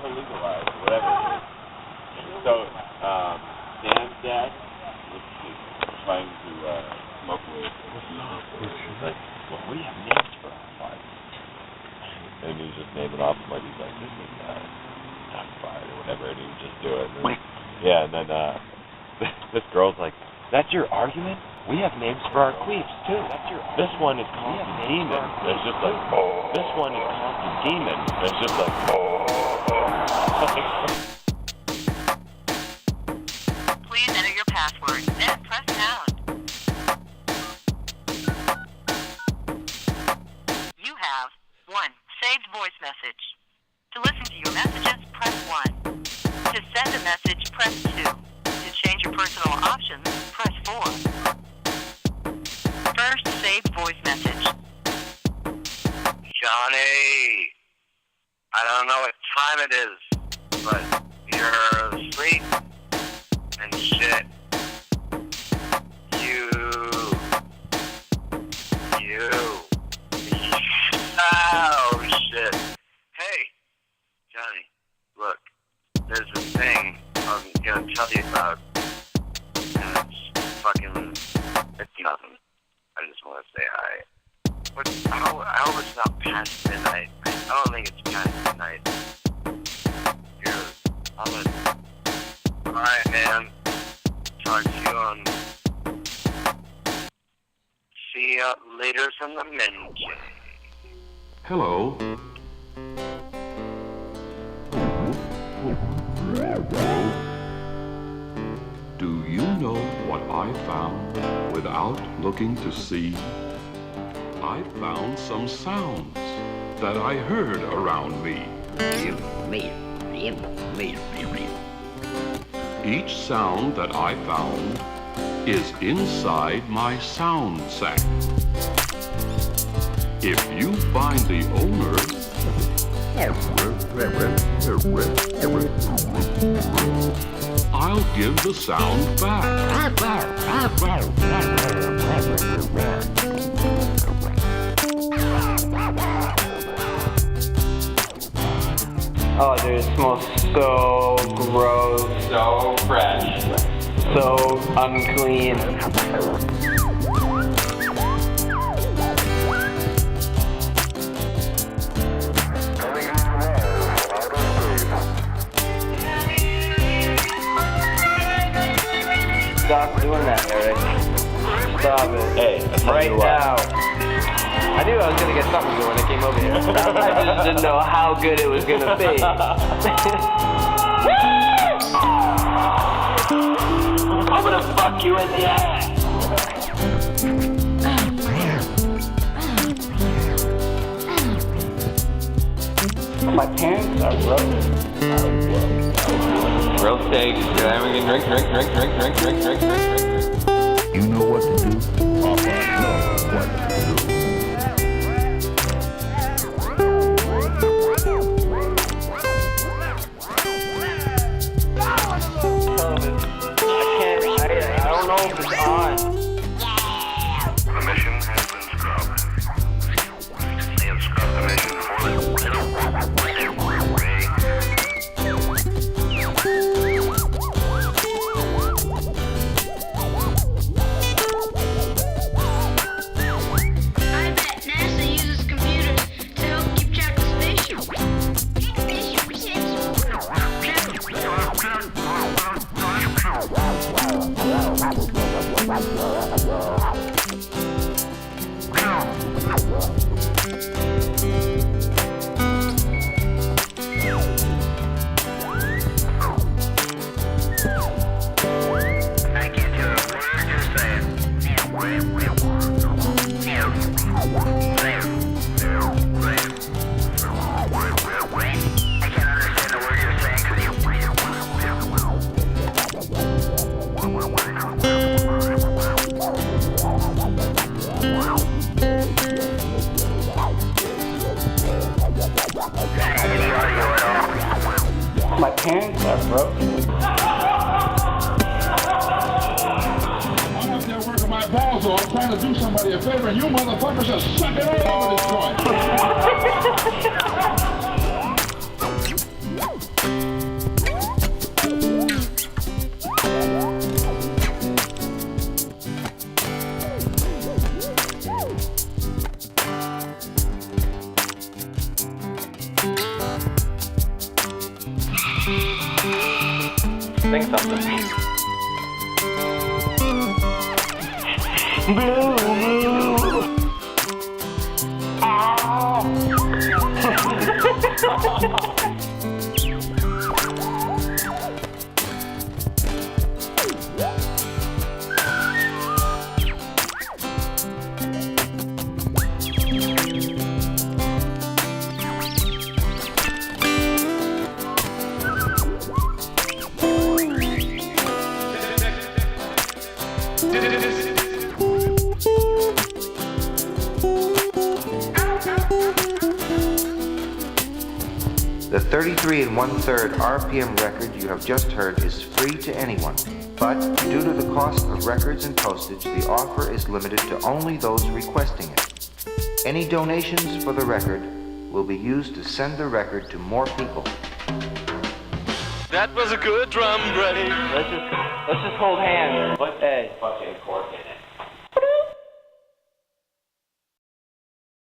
to legalize whatever it is. So, Dan's dad was trying to smoke with. He's like, well, we have names for our fight. And he's just naming off like he's like, this is not fight or whatever, and he would just do it. And then, yeah, and then this girl's like, that's your argument? We have names for our queefs too. This one is called the Demon. It's just like, oh. This one is called the Demon. It's just like, oh. Please enter your password, then press pound. You have 1 saved voice message. To listen to your messages, press 1. To send a message, press 2. To change your personal options, press 4. First saved voice message. Johnny, I don't know what time it is, but you're asleep and shit. You. Oh, shit. Hey, Johnny, look, there's this thing I'm gonna tell you about, and it's nothing. I just want to say hi. But I hope it's not past midnight. I don't think it's past midnight. Alright, man. Talk to you on... See you later from the Menj. Hello. Do you know what I found without looking to see? I found some sounds that I heard around me. Each sound that I found is inside my sound sack. If you find the owner, I'll give the sound back. Oh, dude, it smells so gross. So fresh. So unclean. Stop doing that, Eric. Stop it. Hey, right now. I knew I was going to get something good when I came over here. I just didn't know how good it was going to be. I'm going to fuck you in the ass. My parents are broken. Real steaks. Then we can drink. You know what to do. Papa knows what to do. I don't know if it's on. The mission has been scrubbed. They have scrubbed the mission for My parents are broken. I'm up there working my balls off, trying to do somebody a favor, and you motherfuckers are sucking all over this joint. Sing something. The 33 1/3 RPM record you have just heard is free to anyone, but due to the cost of records and postage, the offer is limited to only those requesting it. Any donations for the record will be used to send the record to more people. That was a good drum break. Let's just hold hands. Hey. Fucking cork.